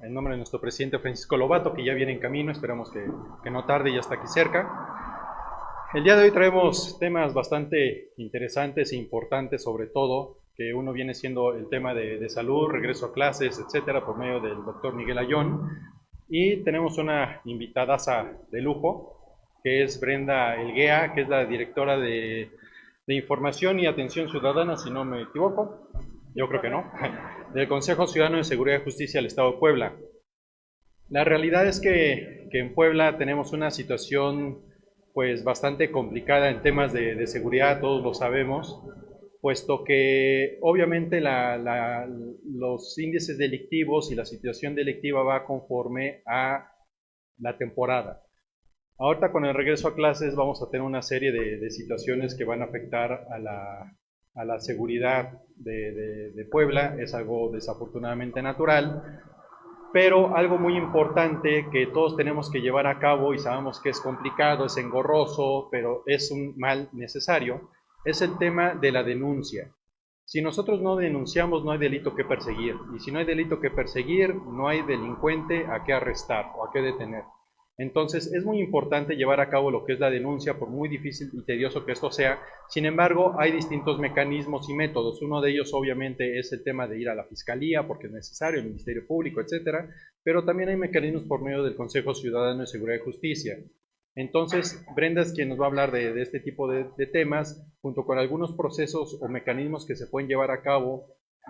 en nombre de nuestro presidente Francisco Lobato, que ya viene en camino, esperamos que no tarde, ya está aquí cerca. El día de hoy traemos temas bastante interesantes e importantes, sobre todo, que uno viene siendo el tema de salud, regreso a clases, etcétera, por medio del doctor Miguel Ayón. Y tenemos una invitadaza de lujo, que es Brenda Elguea, que es la directora de Información y Atención Ciudadana, si no me equivoco, yo creo que no, del Consejo Ciudadano de Seguridad y Justicia del Estado de Puebla. La realidad es que en Puebla tenemos una situación pues bastante complicada en temas de seguridad, todos lo sabemos, puesto que obviamente los índices delictivos y la situación delictiva va conforme a la temporada. Ahorita con el regreso a clases vamos a tener una serie de situaciones que van a afectar a la seguridad de Puebla, es algo desafortunadamente natural, pero algo muy importante que todos tenemos que llevar a cabo y sabemos que es complicado, es engorroso, pero es un mal necesario, es el tema de la denuncia. Si nosotros no denunciamos, no hay delito que perseguir, y si no hay delito que perseguir, no hay delincuente a qué arrestar o a qué detener. Entonces es muy importante llevar a cabo lo que es la denuncia, por muy difícil y tedioso que esto sea. Sin embargo, hay distintos mecanismos y métodos. Uno de ellos obviamente es el tema de ir a la fiscalía, porque es necesario, el Ministerio Público, etcétera, pero también hay mecanismos por medio del Consejo Ciudadano de Seguridad y Justicia. Entonces, Brenda es quien nos va a hablar de este tipo de temas, junto con algunos procesos o mecanismos que se pueden llevar a cabo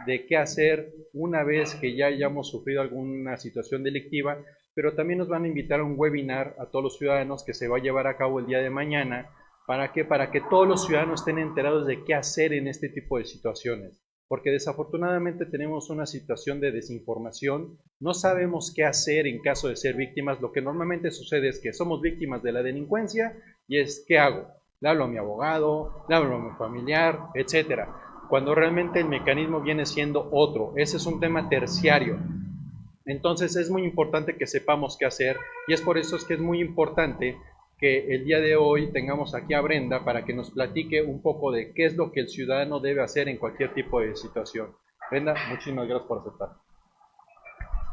de qué hacer una vez que ya hayamos sufrido alguna situación delictiva, pero también nos van a invitar a un webinar a todos los ciudadanos que se va a llevar a cabo el día de mañana. ¿Para qué? Para que todos los ciudadanos estén enterados de qué hacer en este tipo de situaciones. Porque desafortunadamente tenemos una situación de desinformación, no sabemos qué hacer en caso de ser víctimas. Lo que normalmente sucede es que somos víctimas de la delincuencia y es, ¿qué hago? Le hablo a mi abogado, le hablo a mi familiar, etcétera. Cuando realmente el mecanismo viene siendo otro. Ese es un tema terciario. Entonces es muy importante que sepamos qué hacer y es por eso es que es muy importante que el día de hoy tengamos aquí a Brenda para que nos platique un poco de qué es lo que el ciudadano debe hacer en cualquier tipo de situación. Brenda, muchísimas gracias por aceptar.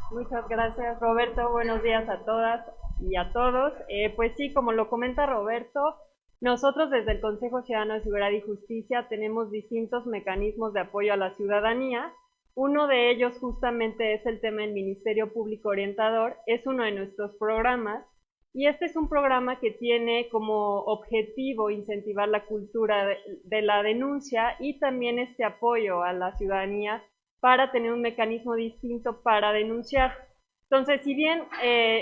Muchas gracias, Roberto. Buenos días a todas y a todos. Pues sí, como lo comenta Roberto, nosotros desde el Consejo Ciudadano de Seguridad y Justicia tenemos distintos mecanismos de apoyo a la ciudadanía. Uno de ellos justamente es el tema del Ministerio Público Orientador, es uno de nuestros programas y este es un programa que tiene como objetivo incentivar la cultura de la denuncia y también este apoyo a la ciudadanía para tener un mecanismo distinto para denunciar. Entonces, si bien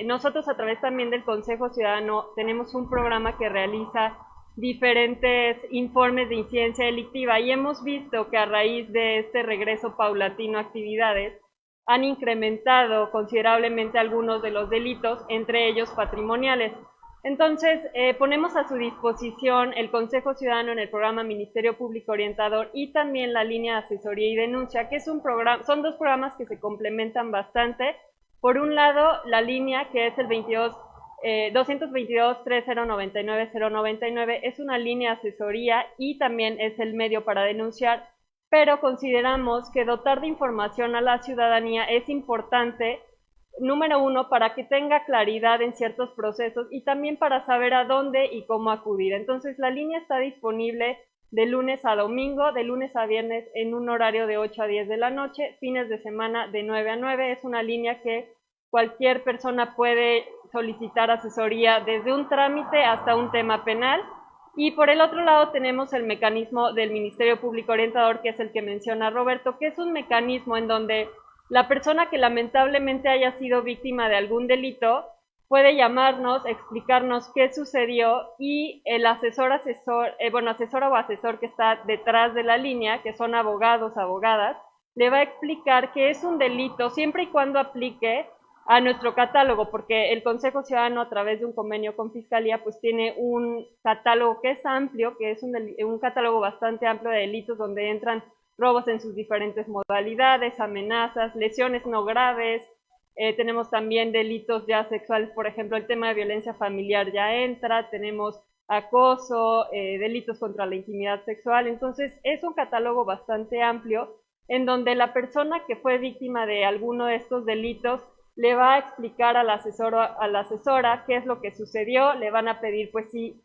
nosotros a través también del Consejo Ciudadano tenemos un programa que realiza diferentes informes de incidencia delictiva y hemos visto que a raíz de este regreso paulatino a actividades han incrementado considerablemente algunos de los delitos, entre ellos patrimoniales. Entonces, ponemos a su disposición el Consejo Ciudadano en el programa Ministerio Público Orientador y también la línea de asesoría y denuncia, que es un programa, son dos programas que se complementan bastante. Por un lado, la línea que es el 222-3099-099 es una línea de asesoría y también es el medio para denunciar, pero consideramos que dotar de información a la ciudadanía es importante, número uno, para que tenga claridad en ciertos procesos y también para saber a dónde y cómo acudir. Entonces, la línea está disponible de lunes a domingo, de lunes a viernes en un horario de 8 a 10 de la noche, fines de semana de 9 a 9. Es una línea que cualquier persona puede solicitar asesoría desde un trámite hasta un tema penal. Y por el otro lado tenemos el mecanismo del Ministerio Público Orientador, que es el que menciona Roberto, que es un mecanismo en donde la persona que lamentablemente haya sido víctima de algún delito puede llamarnos, explicarnos qué sucedió y el asesora o asesor que está detrás de la línea, que son abogados, abogadas, le va a explicar que es un delito siempre y cuando aplique a nuestro catálogo, porque el Consejo Ciudadano a través de un convenio con Fiscalía pues tiene un catálogo que es amplio, que es un catálogo bastante amplio de delitos donde entran robos en sus diferentes modalidades, amenazas, lesiones no graves, tenemos también delitos ya sexuales, por ejemplo el tema de violencia familiar ya entra, tenemos acoso, delitos contra la intimidad sexual. Entonces es un catálogo bastante amplio en donde la persona que fue víctima de alguno de estos delitos le va a explicar al asesor o a la asesora qué es lo que sucedió, le van a pedir pues si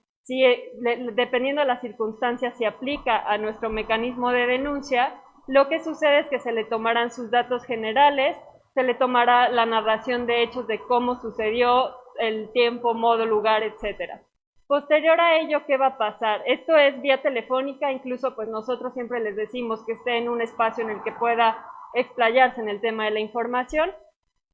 dependiendo de las circunstancias, si aplica a nuestro mecanismo de denuncia. Lo que sucede es que se le tomarán sus datos generales, se le tomará la narración de hechos de cómo sucedió, el tiempo, modo, lugar, etcétera. Posterior a ello, ¿qué va a pasar? Esto es vía telefónica, incluso pues nosotros siempre les decimos que esté en un espacio en el que pueda explayarse en el tema de la información.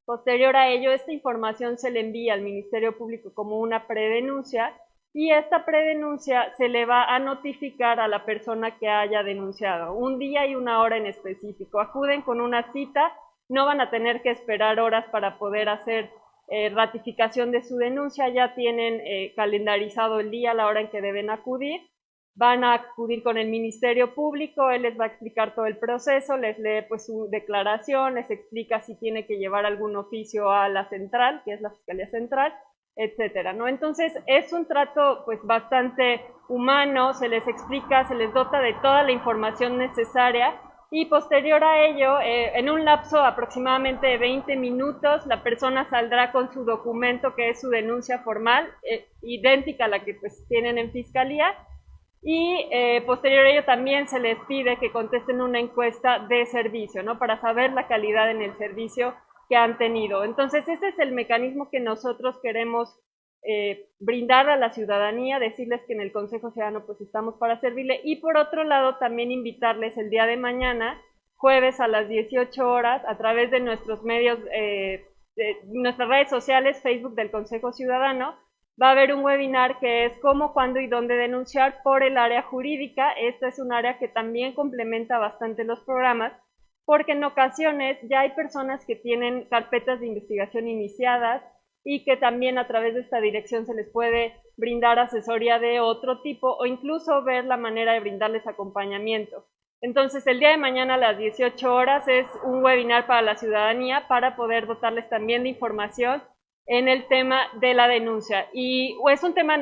Posterior a ello, esta información se le envía al Ministerio Público como una predenuncia y esta predenuncia se le va a notificar a la persona que haya denunciado, un día y una hora en específico. Acuden con una cita, no van a tener que esperar horas para poder hacer ratificación de su denuncia, ya tienen calendarizado el día, la hora en que deben acudir. Van a acudir con el Ministerio Público, él les va a explicar todo el proceso, les lee pues su declaración, les explica si tiene que llevar algún oficio a la central, que es la Fiscalía Central, etcétera, ¿no? Entonces es un trato pues bastante humano, se les explica, se les dota de toda la información necesaria y posterior a ello, en un lapso aproximadamente de 20 minutos, la persona saldrá con su documento que es su denuncia formal, idéntica a la que pues tienen en Fiscalía. Y posterior a ello también se les pide que contesten una encuesta de servicio, ¿no? Para saber la calidad en el servicio que han tenido. Entonces, ese es el mecanismo que nosotros queremos brindar a la ciudadanía, decirles que en el Consejo Ciudadano pues estamos para servirle y por otro lado también invitarles el día de mañana, jueves a las 18 horas, a través de nuestros medios, de nuestras redes sociales, Facebook del Consejo Ciudadano, va a haber un webinar que es cómo, cuándo y dónde denunciar por el área jurídica. Esta es un área que también complementa bastante los programas, porque en ocasiones ya hay personas que tienen carpetas de investigación iniciadas y que también a través de esta dirección se les puede brindar asesoría de otro tipo o incluso ver la manera de brindarles acompañamiento. Entonces, el día de mañana a las 18 horas es un webinar para la ciudadanía para poder dotarles también de información en el tema de la denuncia. Y es un tema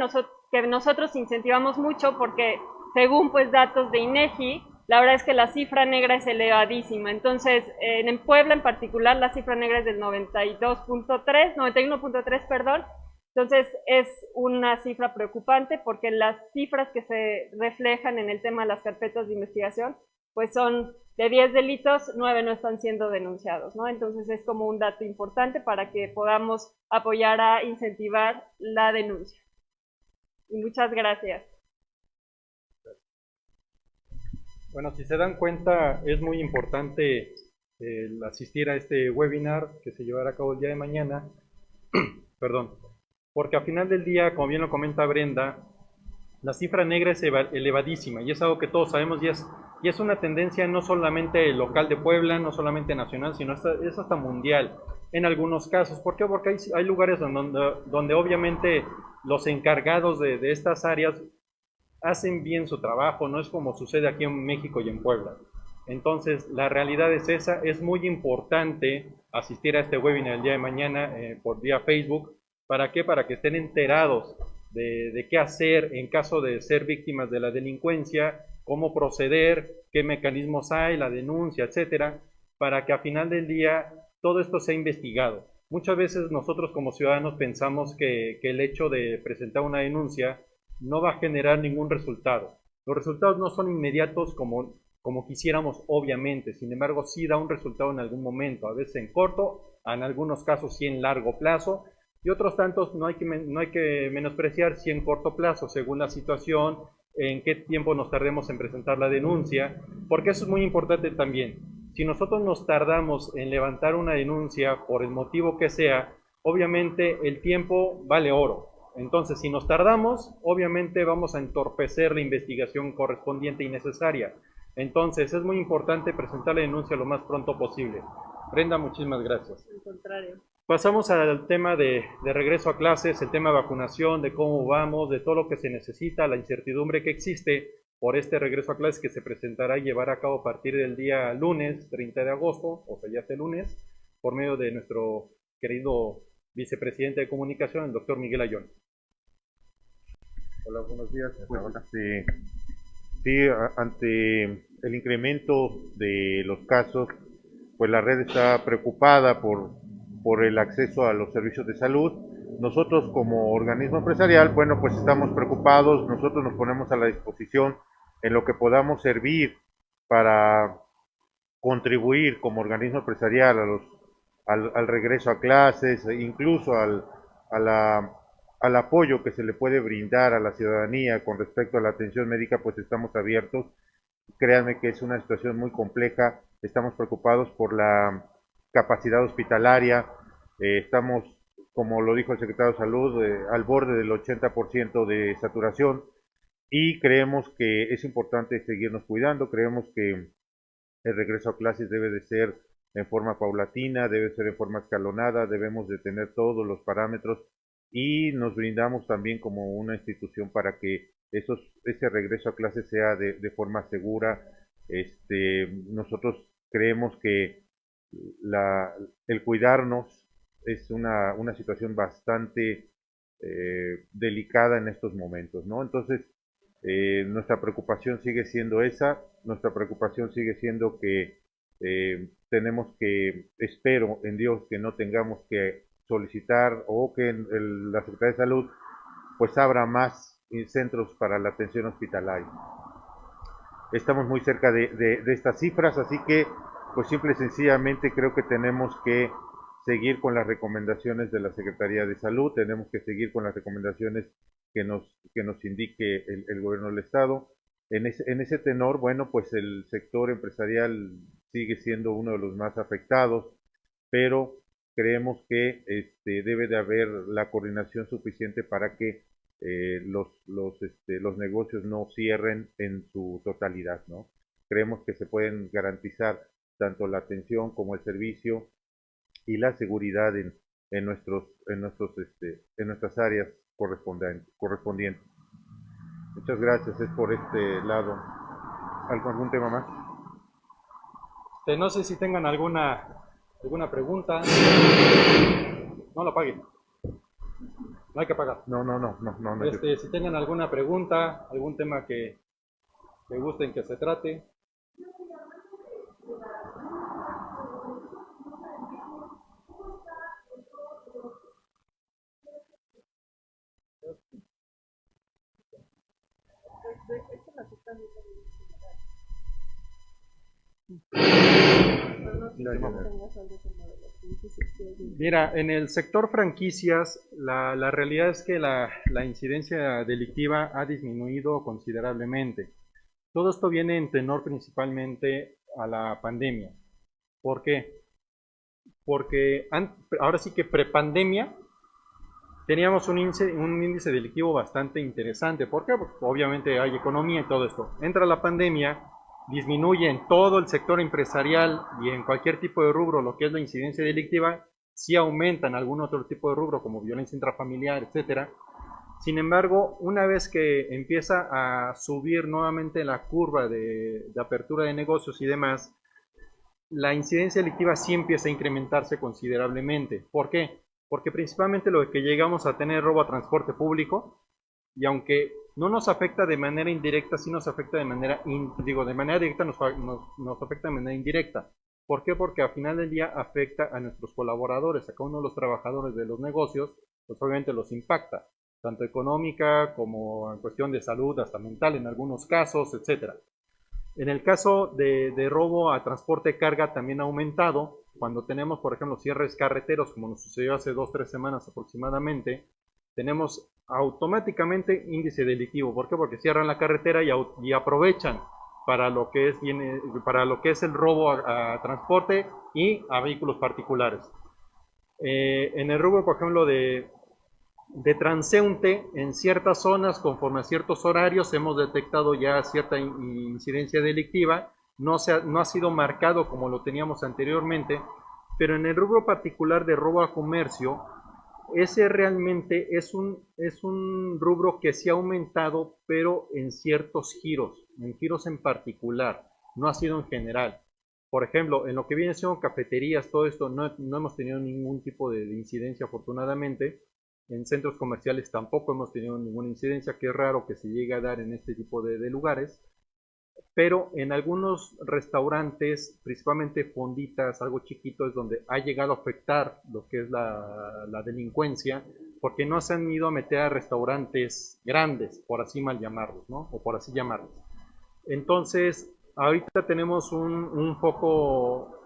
que nosotros incentivamos mucho porque según pues datos de INEGI, la verdad es que la cifra negra es elevadísima. Entonces, en Puebla en particular, la cifra negra es del 91.3, perdón. Entonces, es una cifra preocupante porque las cifras que se reflejan en el tema de las carpetas de investigación, pues son de 10 delitos, 9 no están siendo denunciados, ¿no? Entonces, es como un dato importante para que podamos apoyar a incentivar la denuncia. Y muchas gracias. Bueno, si se dan cuenta, es muy importante el asistir a este webinar que se llevará a cabo el día de mañana, perdón, porque al final del día, como bien lo comenta Brenda, la cifra negra es elevadísima y es algo que todos sabemos y es una tendencia no solamente local de Puebla, no solamente nacional, sino es hasta mundial en algunos casos. ¿Por qué? Porque hay lugares donde obviamente los encargados de estas áreas hacen bien su trabajo, no es como sucede aquí en México y en Puebla. Entonces, la realidad es esa, es muy importante asistir a este webinar el día de mañana por vía Facebook. ¿Para qué? Para que estén enterados de qué hacer en caso de ser víctimas de la delincuencia, cómo proceder, qué mecanismos hay, la denuncia, etcétera, para que a final del día todo esto sea investigado. Muchas veces nosotros como ciudadanos pensamos que el hecho de presentar una denuncia no va a generar ningún resultado. Los resultados no son inmediatos como quisiéramos, obviamente. Sin embargo, sí da un resultado en algún momento, a veces en corto, en algunos casos sí en largo plazo, y otros tantos no hay que menospreciar si en corto plazo, según la situación, en qué tiempo nos tardemos en presentar la denuncia, porque eso es muy importante también. Si nosotros nos tardamos en levantar una denuncia por el motivo que sea, obviamente el tiempo vale oro. Entonces, si nos tardamos, obviamente vamos a entorpecer la investigación correspondiente y necesaria. Entonces, es muy importante presentar la denuncia lo más pronto posible. Brenda, muchísimas gracias. Al contrario. Pasamos al tema de regreso a clases, el tema de vacunación, de cómo vamos, de todo lo que se necesita, la incertidumbre que existe por este regreso a clases que se presentará y llevará a cabo a partir del día lunes 30 de agosto, o sea, ya este lunes, por medio de nuestro querido vicepresidente de comunicación, el doctor Miguel Ayón. Hola, buenos días. Pues, sí, ante el incremento de los casos, pues la red está preocupada por por el acceso a los servicios de salud. Nosotros como organismo empresarial, bueno, pues estamos preocupados, nosotros nos ponemos a la disposición en lo que podamos servir para contribuir como organismo empresarial al regreso a clases, incluso al apoyo que se le puede brindar a la ciudadanía con respecto a la atención médica, pues estamos abiertos. Créanme que es una situación muy compleja, estamos preocupados por la capacidad hospitalaria, estamos, como lo dijo el secretario de Salud, al borde del 80% de saturación y creemos que es importante seguirnos cuidando, creemos que el regreso a clases debe de ser en forma paulatina, debe ser en forma escalonada, debemos de tener todos los parámetros y nos brindamos también como una institución para que ese regreso a clases sea de forma segura. Nosotros creemos que el cuidarnos es una situación bastante delicada en estos momentos, ¿no? Entonces, nuestra preocupación sigue siendo esa, nuestra preocupación sigue siendo que tenemos que, espero en Dios, que no tengamos que solicitar o que la Secretaría de Salud pues abra más centros para la atención hospitalaria. Estamos muy cerca de estas cifras, así que pues simple y sencillamente creo que tenemos que seguir con las recomendaciones de la Secretaría de Salud, tenemos que seguir con las recomendaciones que nos indique el gobierno del Estado. En ese tenor, bueno, pues el sector empresarial sigue siendo uno de los más afectados, pero creemos que debe de haber la coordinación suficiente para que los negocios no cierren en su totalidad, ¿no? Creemos que se pueden garantizar tanto la atención como el servicio y la seguridad en nuestras áreas correspondientes. Muchas gracias, es por este lado. ¿Algún tema más? No sé si tengan alguna pregunta. No lo paguen. No hay que pagar. No. Si tengan alguna pregunta, algún tema que gusten que se trate. Mira, en el sector franquicias, la realidad es que la incidencia delictiva ha disminuido considerablemente. Todo esto viene en tenor principalmente a la pandemia. ¿Por qué? Porque ahora sí que prepandemia teníamos un índice delictivo bastante interesante. ¿Por qué? Porque obviamente hay economía y todo esto. Entra la pandemia, disminuye en todo el sector empresarial y en cualquier tipo de rubro lo que es la incidencia delictiva, sí aumenta en algún otro tipo de rubro como violencia intrafamiliar, etcétera. Sin embargo, una vez que empieza a subir nuevamente la curva de apertura de negocios y demás, la incidencia delictiva sí empieza a incrementarse considerablemente. ¿Por qué? Porque principalmente lo que llegamos a tener robo a transporte público, y aunque no nos afecta de manera indirecta, sí nos afecta de manera, de manera directa nos afecta de manera indirecta. ¿Por qué? Porque al final del día afecta a nuestros colaboradores, a cada uno de los trabajadores de los negocios, pues obviamente los impacta, tanto económica como en cuestión de salud, hasta mental en algunos casos, etcétera. En el caso de robo a transporte de carga también ha aumentado, cuando tenemos, por ejemplo, cierres carreteros, como nos sucedió hace 2-3 semanas aproximadamente, tenemos automáticamente índice delictivo. ¿Por qué? Porque cierran la carretera y aprovechan para lo que es el robo a transporte y a vehículos particulares. En el rubro, por ejemplo, de transeúnte, en ciertas zonas, conforme a ciertos horarios, hemos detectado ya cierta incidencia delictiva. No ha sido marcado como lo teníamos anteriormente, pero en el rubro particular de robo a comercio, ese realmente es un rubro que sí ha aumentado, pero en ciertos giros, en giros en particular, no ha sido en general. Por ejemplo, en lo que viene siendo cafeterías, todo esto, no hemos tenido ningún tipo de incidencia, afortunadamente. En centros comerciales tampoco hemos tenido ninguna incidencia, que es raro que se llegue a dar en este tipo de lugares. pero en algunos restaurantes, principalmente fonditas, algo chiquito, es donde ha llegado a afectar lo que es la delincuencia, porque no se han ido a meter a restaurantes grandes, por así mal llamarlos, ¿no? O por así llamarlos. Entonces, ahorita tenemos un foco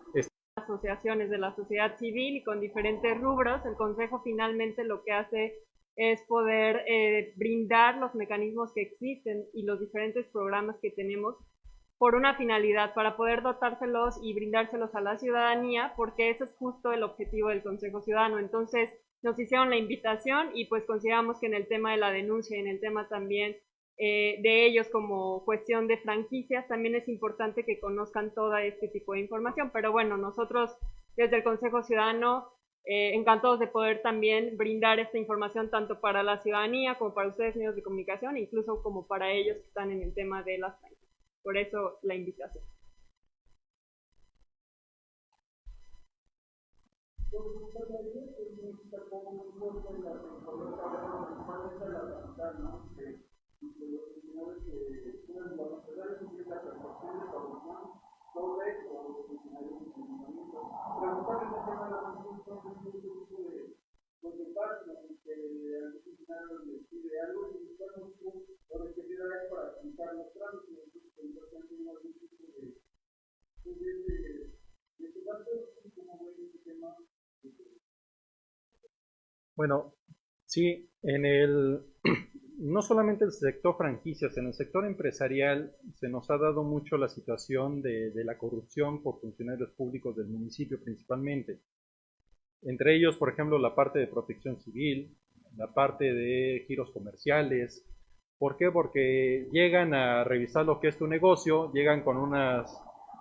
asociaciones de la sociedad civil y con diferentes rubros. El Consejo finalmente lo que hace es poder brindar los mecanismos que existen y los diferentes programas que tenemos por una finalidad, para poder dotárselos y brindárselos a la ciudadanía, porque ese es justo el objetivo del Consejo Ciudadano. Entonces, nos hicieron la invitación y pues consideramos que en el tema de la denuncia y en el tema también de ellos como cuestión de franquicias, también es importante que conozcan todo este tipo de información. Pero bueno, nosotros desde el Consejo Ciudadano encantados de poder también brindar esta información tanto para la ciudadanía como para ustedes, medios de comunicación, incluso como para ellos que están en el tema de las franquicias. Por eso la invitación. Bueno, sí, no solamente el sector franquicias, en el sector empresarial se nos ha dado mucho la situación de la corrupción por funcionarios públicos del municipio principalmente. Entre ellos, por ejemplo, la parte de protección civil, la parte de giros comerciales. ¿Por qué? Porque llegan a revisar lo que es tu negocio, llegan con unas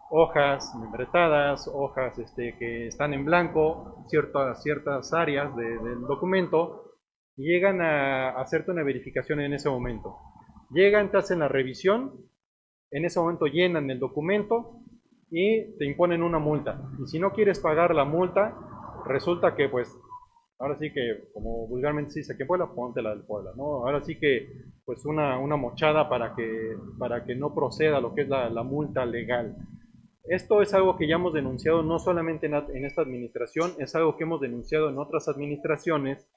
hojas membretadas, hojas que están en blanco, ciertas áreas del documento, y llegan a hacerte una verificación en ese momento. Llegan, te hacen la revisión, en ese momento llenan el documento y te imponen una multa. Y si no quieres pagar la multa, resulta que pues ahora sí que, como vulgarmente se dice, que Puebla, ponte la del Puebla, ¿no? Ahora sí que, pues una mochada para que no proceda lo que es la multa legal. Esto es algo que ya hemos denunciado no solamente en esta administración, es algo que hemos denunciado en otras administraciones,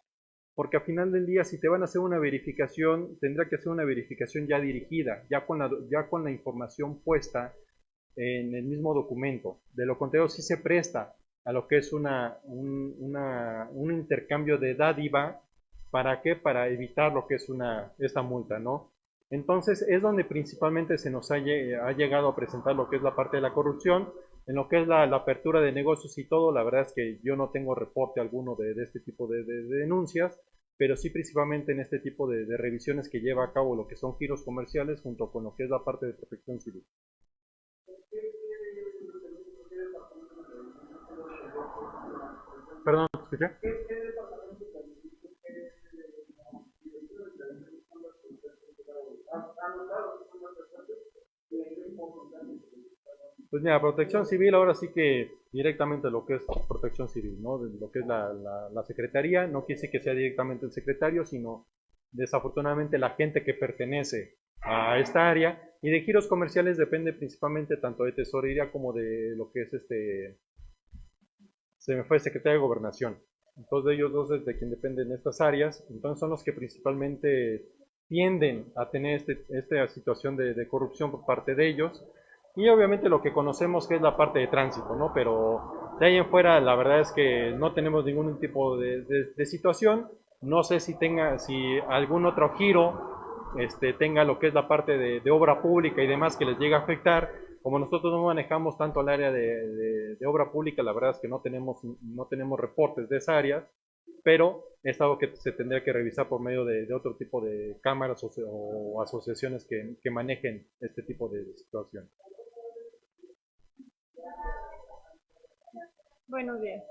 porque al final del día, si te van a hacer una verificación, tendrá que ser una verificación ya dirigida, ya con la información puesta en el mismo documento. De lo contrario, sí se presta a lo que es un intercambio de dádiva. ¿Para qué? Para evitar lo que es esta multa, ¿no? Entonces es donde principalmente se nos ha llegado a presentar lo que es la parte de la corrupción, en lo que es la apertura de negocios y todo. La verdad es que yo no tengo reporte alguno de este tipo de denuncias, pero sí principalmente en este tipo de revisiones que lleva a cabo lo que son giros comerciales junto con lo que es la parte de protección civil. Perdón, ¿te escuché? Pues mira, protección civil ahora sí que directamente lo que es protección civil, ¿no? De lo que es la secretaría, no quiere decir que sea directamente el secretario, sino desafortunadamente la gente que pertenece a esta área. Y de giros comerciales depende principalmente tanto de tesorería como de lo que es se me fue secretario de gobernación. Entonces de ellos dos es de quien dependen estas áreas, entonces son los que principalmente tienden a tener esta situación de corrupción por parte de ellos. Y obviamente lo que conocemos que es la parte de tránsito, ¿no? Pero de ahí en fuera la verdad es que no tenemos ningún tipo de situación. No sé si algún otro giro tenga lo que es la parte de obra pública y demás que les llegue a afectar. Como nosotros no manejamos tanto el área de obra pública, la verdad es que no tenemos reportes de esa área, pero es algo que se tendría que revisar por medio de otro tipo de cámaras o asociaciones que manejen este tipo de situación. Buenos días.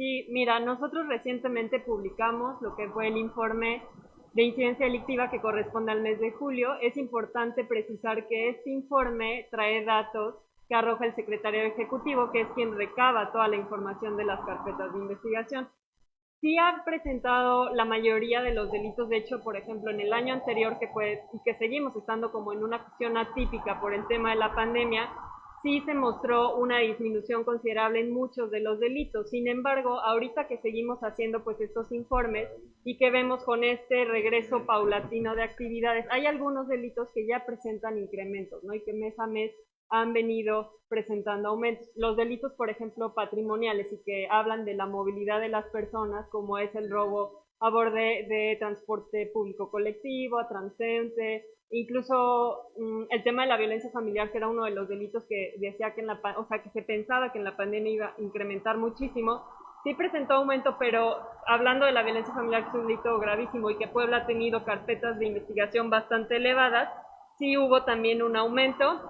Sí, mira, nosotros recientemente publicamos lo que fue el informe de incidencia delictiva que corresponde al mes de julio. Es importante precisar que este informe trae datos que arroja el secretario ejecutivo, que es quien recaba toda la información de las carpetas de investigación. Sí han presentado la mayoría de los delitos, de hecho, por ejemplo, en el año anterior, y que seguimos estando como en una cuestión atípica por el tema de la pandemia, sí se mostró una disminución considerable en muchos de los delitos. Sin embargo, ahorita que seguimos haciendo pues estos informes y que vemos con este regreso paulatino de actividades, hay algunos delitos que ya presentan incrementos, ¿no? Y que mes a mes han venido presentando aumentos. Los delitos, por ejemplo, patrimoniales y que hablan de la movilidad de las personas, como es el robo a bordo de transporte público colectivo, a transeúnte, incluso el tema de la violencia familiar, que era uno de los delitos que decía que que se pensaba que en la pandemia iba a incrementar muchísimo. Sí presentó aumento, pero hablando de la violencia familiar, que es un delito gravísimo y que Puebla ha tenido carpetas de investigación bastante elevadas, sí hubo también un aumento.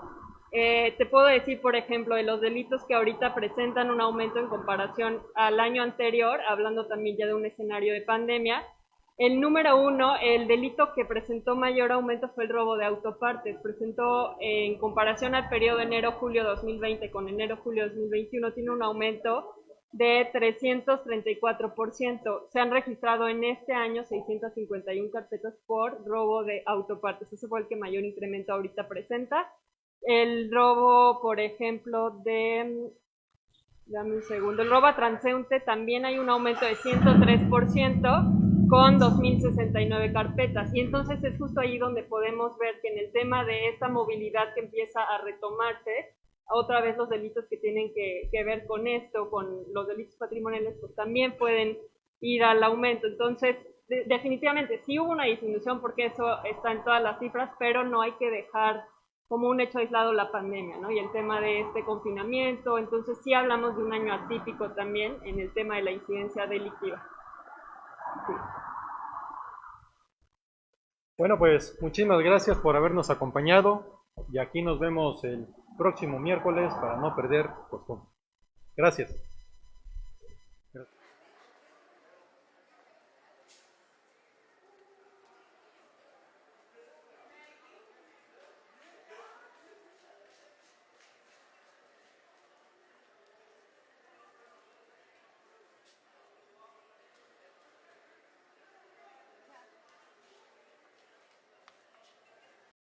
Te puedo decir, por ejemplo, de los delitos que ahorita presentan un aumento en comparación al año anterior, hablando también ya de un escenario de pandemia. El número 1, el delito que presentó mayor aumento fue el robo de autopartes. Presentó, en comparación al periodo enero-julio 2020 con enero-julio 2021, tiene un aumento de 334%. Se han registrado en este año 651 carpetas por robo de autopartes. Ese fue el que mayor incremento ahorita presenta. El robo, por ejemplo, dame un segundo, el robo a transeúnte también hay un aumento de 103% con 2.069 carpetas. Y entonces es justo ahí donde podemos ver que en el tema de esta movilidad que empieza a retomarse, otra vez los delitos que tienen que ver con esto, con los delitos patrimoniales, pues también pueden ir al aumento. Entonces, definitivamente sí hubo una disminución porque eso está en todas las cifras, pero no hay que dejar como un hecho aislado la pandemia, ¿no? Y el tema de este confinamiento. Entonces sí hablamos de un año atípico también en el tema de la incidencia delictiva. Sí. Bueno, pues muchísimas gracias por habernos acompañado y aquí nos vemos el próximo miércoles para no perder costumbre. Gracias.